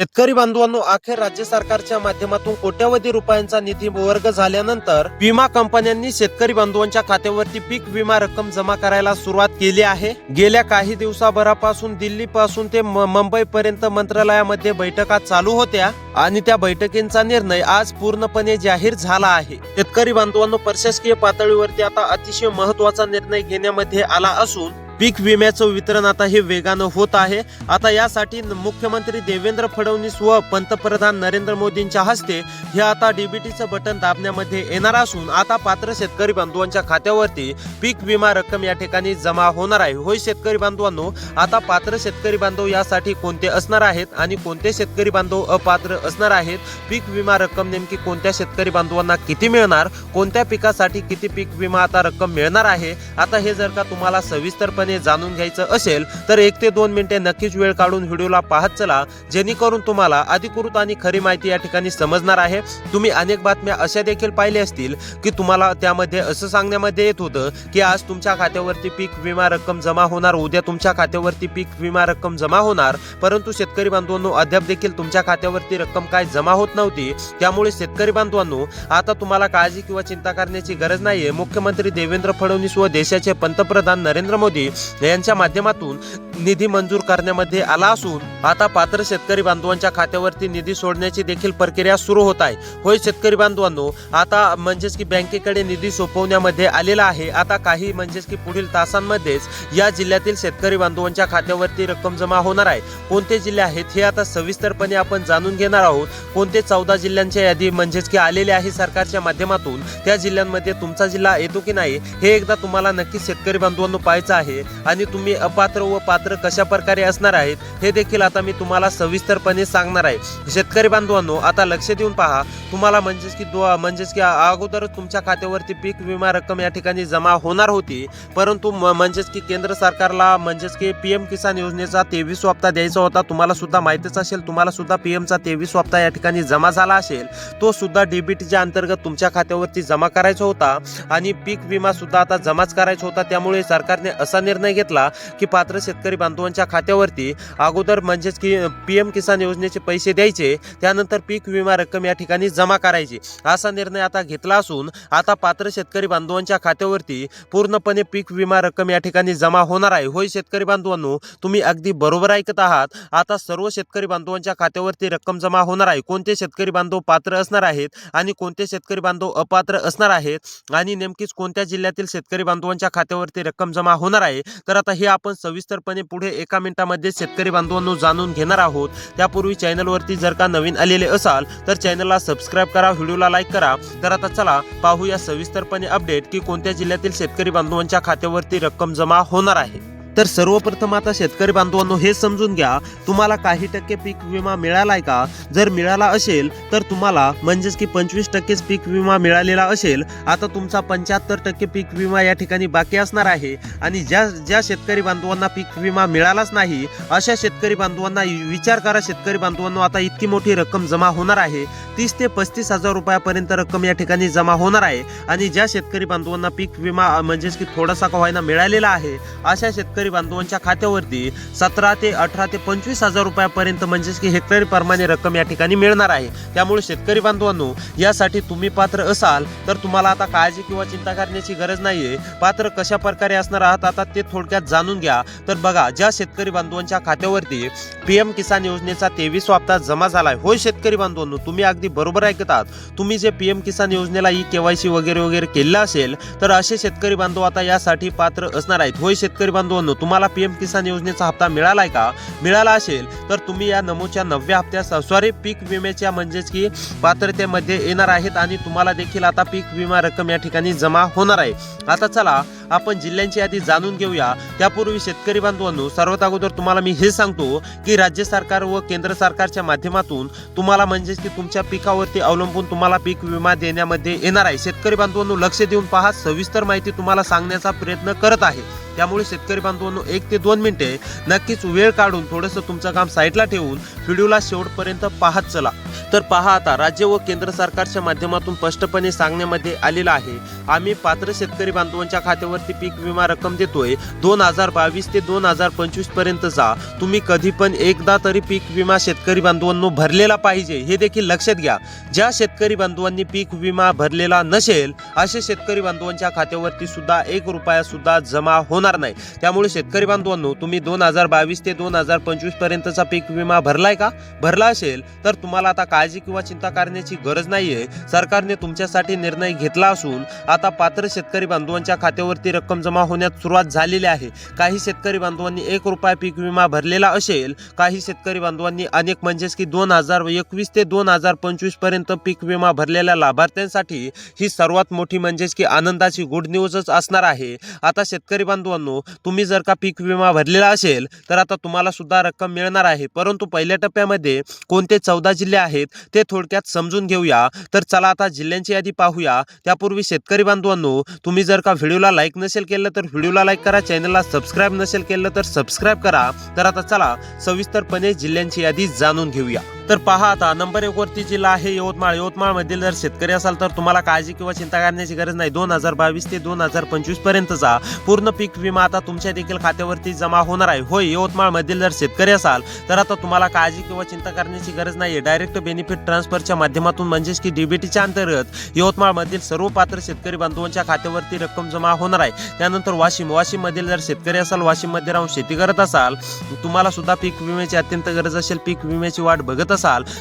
शेतकरी बांधवांनो, अखेर राज्य सरकारच्या माध्यमातून कोट्यवधी रुपयांचा निधी वर्ग झाल्यानंतर विमा कंपन्यांनी शेतकरी बांधवांच्या खात्यावरती पीक विमा रक्कम जमा करायला सुरुवात केली आहे। गेल्या काही दिवसाभरापासून दिल्ली पासून ते मुंबई पर्यंत मंत्रालयामध्ये बैठका चालू होत्या आणि त्या बैठकींचा निर्णय आज पूर्णपणे जाहीर झाला आहे। शेतकरी बांधवांनो, प्रशासकीय पातळीवरती आता अतिशय महत्त्वाचा निर्णय घेण्यामध्ये आला असून पीक विम्याचं वितरण आता हे वेगानं होत आहे। आता यासाठी मुख्यमंत्री देवेंद्र फडणवीस व पंतप्रधान नरेंद्र मोदींच्या हस्ते हे आता डीबीटीचं बटन दाबण्यामध्ये येणार असून आता पात्र शेतकरी बांधवांच्या खात्यावरती पीक विमा रक्कम या ठिकाणी जमा होणार आहे। होय शेतकरी बांधवांनो, आता पात्र शेतकरी बांधव यासाठी कोणते असणार आहेत आणि कोणते शेतकरी बांधव अपात्र असणार आहेत, पीक विमा रक्कम नेमकी कोणत्या शेतकरी बांधवांना किती मिळणार, कोणत्या पिकासाठी किती पीक विमा आता रक्कम मिळणार आहे, आता हे जर का तुम्हाला सविस्तरपणे जाणून घ्यायचं असेल तर 1 ते 2 मिनिटे नक्कीच वेळ काढून व्हिडिओला पाहत चला, जेणेकरून तुम्हाला अधिकृत आणि खरी माहिती या ठिकाणी समजणार आहे। तुम्ही अनेक बातम्या अशा देखील पाहिल्या असतील की तुम्हाला त्यामध्ये असं सांगण्यामध्ये येत होतं की आज तुमच्या खात्यावरती पीक विमा रक्कम जमा होणार, उद्या तुमच्या खात्यावरती पीक विमा रक्कम जमा होणार, परंतु शेतकरी बांधवांनो अद्याप देखील तुमच्या खात्यावरती रक्कम काय जमा होत नव्हती। त्यामुळे शेतकरी बांधवांनो, आता तुम्हाला काळजी किंवा चिंता करण्याची गरज नाहीये। मुख्यमंत्री देवेंद्र फडणवीस व देशाचे पंतप्रधान नरेंद्र मोदी यांच्या माध्यमातून निधी मंजूर करण्यामध्ये आला असून आता पात्र शेतकरी बांधवांच्या खात्यावरती निधी सोडण्याची देखील प्रक्रिया सुरू होत आहे। होय शेतकरी बांधवांनो, आता म्हणजेच की बँकेकडे निधी सोपवण्यामध्ये आलेला आहे। आता काही म्हणजेच की पुढील तासांमध्येच या जिल्ह्यातील शेतकरी बांधवांच्या खात्यावरती रक्कम जमा होणार आहे। कोणते जिल्हे आहेत हे आता सविस्तरपणे आपण जाणून घेणार आहोत। कोणते 14 जिल्ह्यांच्या यादी म्हणजेच की आलेले आहे सरकारच्या माध्यमातून, त्या जिल्ह्यांमध्ये तुमचा जिल्हा येतो की नाही हे एकदा तुम्हाला नक्कीच शेतकरी बांधवांनो पाहायचं आहे आणि तुम्ही अपात्र व पात्र कशा प्रकारे असणार आहेत हे देखील आता मी तुम्हाला सविस्तरपणे सांगणार आहे। शेतकरी बांधवांनो, आता लक्ष देऊन पहा, तुम्हाला म्हणजेच की अगोदरच तुमच्या खात्यावरती पीक विमा रक्कम या ठिकाणी जमा होणार होती, परंतु म्हणजेच की केंद्र सरकारला म्हणजेच की पीएम किसान योजनेचा 23 हप्ता द्यायचा होता। तुम्हाला सुद्धा माहितीच असेल, तुम्हाला सुद्धा पीएमचा 23 हप्ता या ठिकाणी जमा झाला असेल, तो सुद्धा डीबीटीच्या अंतर्गत तुमच्या खात्यावरती जमा करायचा होता आणि पीक विमा सुद्धा आता जमाच करायचा होता। त्यामुळे सरकारने असा निर्णय घेतला की पात्र शेतकरी बांधवांच्या खात्यावरती अगोदर म्हणजेच की पीएम किसान योजनेचे पैसे द्यायचे, त्यानंतर पीक विमा रक्कम या ठिकाणी जमा करायची, असा निर्णय आता घेतला असून आता पात्र शेतकरी बांधवांच्या खात्यावरती पूर्णपणे पीक विमा रक्कम या ठिकाणी जमा होणार आहे। होय शेतकरी बांधवांनो, तुम्ही अगदी बरोबर ऐकत आहात। आता सर्व शेतकरी बांधवांच्या खात्यावरती रक्कम जमा होणार आहे। कोणते शेतकरी बांधव पात्र असणार आहेत आणि कोणते शेतकरी बांधव अपात्र असणार आहेत आणि नेमकीच कोणत्या जिल्ह्यातील शेतकरी बांधवांच्या खात्यावरती रक्कम जमा होणार आहे, तर आता हे आपण सविस्तरपणे पुढे 1 मिनिटामध्ये शेतकरी बांधवांनो जाणून घेणार आहोत। त्यापूर्वी चॅनलवरती जर का नवीन आलेले असाल तर चॅनलला सबस्क्राईब करा, व्हिडिओला लाईक करा। तर आता चला पाहूया सविस्तरपणे अपडेट की कोणत्या जिल्ह्यातील शेतकरी बांधवांच्या खात्यावरती रक्कम जमा होणार आहे। तर सर्वप्रथम आता शेतकरी बांधवांनो हे समजून घ्या, तुम्हाला काही टक्के पीक विमा मिळालाय का? जर मिळाला असेल तर तुम्हाला म्हणजेच की 25% पीक विमा मिळालेला असेल, आता तुमचा 75% पीक विमा या ठिकाणी बाकी असणार आहे। आणि ज्या शेतकरी बांधवांना पीक विमा मिळालाच नाही अशा शेतकरी बांधवांना विचार करा। शेतकरी बांधवांनो, आता इतकी मोठी रक्कम जमा होणार आहे, 30 ते 35 हजार रुपयापर्यंत रक्कम या ठिकाणी जमा होणार आहे। आणि ज्या शेतकरी बांधवांना पीक विमा म्हणजेच की थोडासा का होईना मिळालेला आहे अशा शेतकरी बांधवांच्या खात्यावरती 17 ते 18 ते 25 हजार रुपयापर्यंत म्हणजेच की हेक्टरी प्रमाणे रक्कम या ठिकाणी मिळणार आहे। त्यामुळे शेतकरी बांधवांनो, यासाठी तुम्ही पात्र असाल तर तुम्हाला आता काळजी किंवा चिंता करण्याची गरज नाहीये। पात्र कशा प्रकारे असणार आहात आता ते थोडक्यात जाणून घ्या। तर बघा, ज्या शेतकरी बांधवांच्या खात्यावरती पीएम किसान योजनेचा 23 हप्ता जमा झालाय, होय शेतकरी बांधवांनो तुम्ही अगदी बरोबर ऐकत आहात, तुम्ही जे पीएम किसान योजनेला KYC वगैरे केलं असेल तर असे शेतकरी बांधव आता यासाठी पात्र असणार आहेत। होय शेतकरी बांधवांनो, तुम्हाला पीएम किसान योजनेचा हप्ता मिळालाय का? मिळाला असेल तर तुम्ही या नमूच्या 90 हप्त्या पीक विम्याच्या म्हणजेच की पात्रतेमध्ये येणार आहेत आणि तुम्हाला देखील आता पीक विमा रक्कम या ठिकाणी जमा होणार आहे। आता चला आपण जिल्ह्यांची यादी जाणून घेऊया। त्यापूर्वी शेतकरी बांधवांनो, सर्वात अगोदर तुम्हाला मी हे सांगतो की राज्य सरकार व केंद्र सरकारच्या माध्यमातून तुम्हाला म्हणजेच की तुमच्या पिकावरती अवलंबून तुम्हाला पीक विमा देण्यामध्ये येणार आहे। शेतकरी बांधवांनो लक्ष देऊन पहा, सविस्तर माहिती तुम्हाला सांगण्याचा प्रयत्न करत आहे। त्यामुळे शेतकरी बांधवांनो 1 ते 2 मिनिटे नक्कीच वेळ काढून थोडंसं तुमचं काम साईडला ठेवून व्हिडिओला शेवटपर्यंत पाहत चला। तर पहा, आता राज्य व केंद्र सरकारच्या माध्यमातून स्पष्टपणे सांगण्यामध्ये आलेलं आहे, आम्ही पात्र शेतकरी बांधवांच्या खात्यावरती पीक विमा रक्कम देतोय 2022 ते 2025 पर्यंतचा। तुम्ही कधी पण एकदा तरी पीक विमा शेतकरी बांधवांनो भरलेला पाहिजे, हे देखील लक्षात घ्या। ज्या शेतकरी बांधवांनी पीक विमा भरलेला नसेल असे शेतकरी बांधवांच्या खात्यावरती सुद्धा 1 रुपया सुद्धा जमा होणार नाही। त्यामुळे शेतकरी बांधवांनो, तुम्ही 2022 ते 2025 पर्यंतचा पीक विमा भरलाय का? भरला असेल तर तुम्हाला आता काळजी किंवा चिंता करण्याची गरज नाहीये। सरकारने तुमच्यासाठी निर्णय घेतला असून आता पात्र शेतकरी बांधवांच्या खात्यावरती रक्कम जमा होण्यास सुरुवात झालेली आहे। काही शेतकरी बांधवांनी 1 रुपया पीक विमा भरलेला असेल, काही शेतकरी बांधवांनी अनेक म्हणजेच की 2021 ते 2025 पर्यंत पीक विमा भरलेल्या लाभार्थ्यांसाठी ही सर्वात मोठी म्हणजेच की आनंदाची गुड न्यूजच असणार आहे। आता शेतकरी बांधवांनो, तुम्ही जर का पीक विमा भरलेला असेल तर आता तुम्हाला सुद्धा रक्कम मिळणार आहे। परंतु पहिल्या टप्प्यामध्ये कोणते 14 जिल्हे आहेत ते थोडक्यात समजून घेऊया। तर चला आता जिल्ह्यांची यादी पाहूया। त्यापूर्वी शेतकरी बांधवांनो, तुम्ही जर का व्हिडिओला लाईक नसेल केलं तर व्हिडिओला लाईक करा, चॅनलला सबस्क्राईब नसेल केलं तर सबस्क्राईब करा। तर आता चला सविस्तरपणे जिल्ह्यांची यादी जाणून घेऊया। तर पहा, आता नंबर 1 वरती जिल्हा आहे यवतमाळ। यवतमाळ मधील जर शेतकरी असाल तर तुम्हाला काळजी किंवा चिंता करण्याची गरज नाही। 2022 ते 2025 पर्यंतचा पूर्ण पीक विमा आता तुमच्या देखील खात्यावरती जमा होणार आहे। होय, यवतमाळ मधील जर शेतकरी असाल तर आता तुम्हाला काळजी किंवा चिंता करण्याची गरज नाही। डायरेक्ट बेनिफिट ट्रान्सफरच्या माध्यमातून म्हणजेच की डीबीटीच्या अंतर्गत यवतमाळ मधील सर्व पात्र शेतकरी बांधवांच्या खात्यावरती रक्कम जमा होणार आहे। त्यानंतर वाशिम मधील जर शेतकरी असाल, वाशिम मध्ये राहून शेती करत असाल, तुम्हाला सुद्धा पीक विम्याची अत्यंत गरज असेल, पीक विम्याची वाट बघत असाल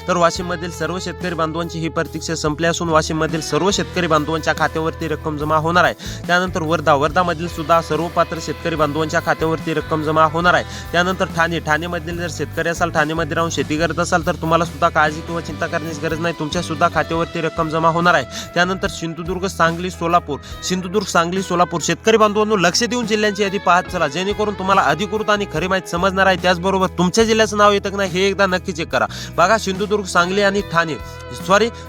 तर वाशिम मधील सर्व शेतकरी बांधवांची ही प्रतीक्षा संपली असून वाशिम मधील सर्व शेतकरी बांधवांच्या खात्यावरती रक्कम जमा होणार आहे। त्यानंतर वर्धा मधील सुद्धा सर्व पात्र शेतकरी बांधवांच्या खात्यावरती रक्कम जमा होणार आहे। त्यानंतर ठाणे मधील जर शेतकरी असाल, ठाणेमध्ये राहून शेती करत असाल तर तुम्हाला सुद्धा काळजी किंवा चिंता करण्याची गरज नाही, तुमच्या सुद्धा खात्यावरती रक्कम जमा होणार आहे। त्यानंतर सिंधुदुर्ग, सांगली, सोलापूर शेतकरी बांधवांनो, लक्ष देऊन जिल्ह्यांची यादी पाहत चला, जेणेकरून तुम्हाला अधिकृत आणि खरी माहिती समजणार आहे। त्याचबरोबर तुमच्या जिल्ह्याचं नाव येतं की नाही हे एकदा नक्की चेक करा। बघा, सिंधुदुर्ग, सांगली आणि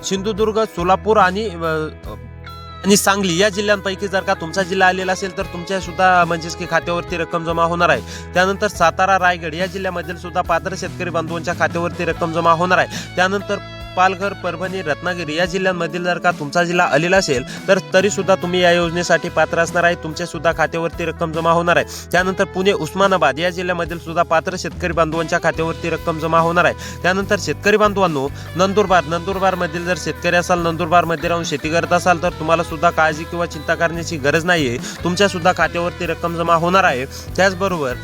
सिंधुदुर्ग, सोलापूर आणि सांगली या जिल्ह्यांपैकी जर का तुमचा जिल्हा आलेला असेल तर तुमच्या सुद्धा म्हणजेच की खात्यावरती रक्कम जमा होणार आहे। त्यानंतर सातारा, रायगड या जिल्ह्यामधील सुद्धा पात्र शेतकरी बांधवांच्या खात्यावरती रक्कम जमा होणार आहे। त्यानंतर पालघर, परभणी, रत्नागिरी या जिल्ह्यांमधील जर का तुमचा जिल्हा आलेला असेल तर तरी सुद्धा तुम्ही या योजनेसाठी पात्र असणार आहे, तुमच्या सुद्धा खात्यावरती रक्कम जमा होणार आहे। त्यानंतर पुणे, उस्मानाबाद या जिल्ह्यामधील सुद्धा पात्र शेतकरी बांधवांच्या खात्यावरती रक्कम जमा होणार आहे। त्यानंतर शेतकरी बांधवांनो, नंदुरबार मधील जर शेतकरी असाल, नंदुरबार मध्ये राहून शेती करत असाल तर तुम्हाला सुद्धा काळजी किंवा चिंता करण्याची गरज नाहीये, तुमच्या सुद्धा खात्यावरती रक्कम जमा होणार आहे। त्याचबरोबर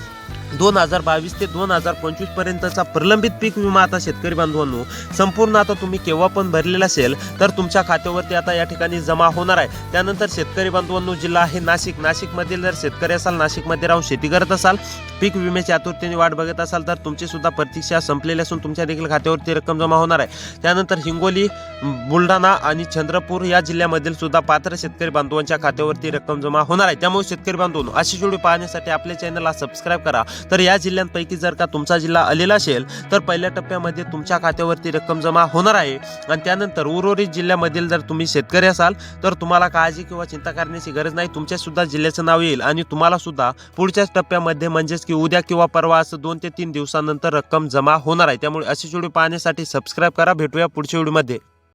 2022 ते 2025 पर्यंतचा प्रलंबित पीक विमा आता शेतकरी बांधवांनो संपूर्ण आता तुम्ही केव्हा पण भरलेला असेल तर तुमच्या खात्यावरती आता या ठिकाणी जमा होणार आहे। त्यानंतर शेतकरी बांधवांनो, जिल्हा आहे नाशिक मधील जर शेतकरी असाल, नाशिकमध्ये राहून शेती करत असाल, पीक विम्याची आतुरतेने वाट बघत असाल तर तुमची सुद्धा प्रतीक्षा संपलेली असून तुमच्या देखील खात्यावरती रक्कम जमा होणार आहे। त्यानंतर हिंगोली, बुलढाणा आणि चंद्रपूर या जिल्ह्यामधील सुद्धा पात्र शेतकरी बांधवांच्या खात्यावरती रक्कम जमा होणार आहे। त्यामुळे शेतकरी बांधवांनो, अशी व्हिडिओ पाहण्यासाठी आपल्या चॅनलला सबस्क्राईब करा। तर या जिल्ह्यांपैकी जर का तुमचा जिल्हा आलेला असेल तर पहिल्या टप्प्यामध्ये तुमच्या खात्यावरती रक्कम जमा होणार आहे। आणि त्यानंतर उर्वरित जिल्ह्यामधील जर तुम्ही शेतकरी असाल तर तुम्हाला काळजी किंवा चिंता करण्याची गरज नाही, तुमच्या सुद्धा जिल्ह्याचं नाव येईल आणि तुम्हाला सुद्धा पुढच्याच टप्प्यामध्ये म्हणजेच की उद्या किंवा परवा असं 2 ते 3 दिवसानंतर रक्कम जमा होणार आहे। त्यामुळे अशी व्हिडिओ पाहण्यासाठी सबस्क्राईब करा। भेटूया पुढच्या व्हिडिओमध्ये।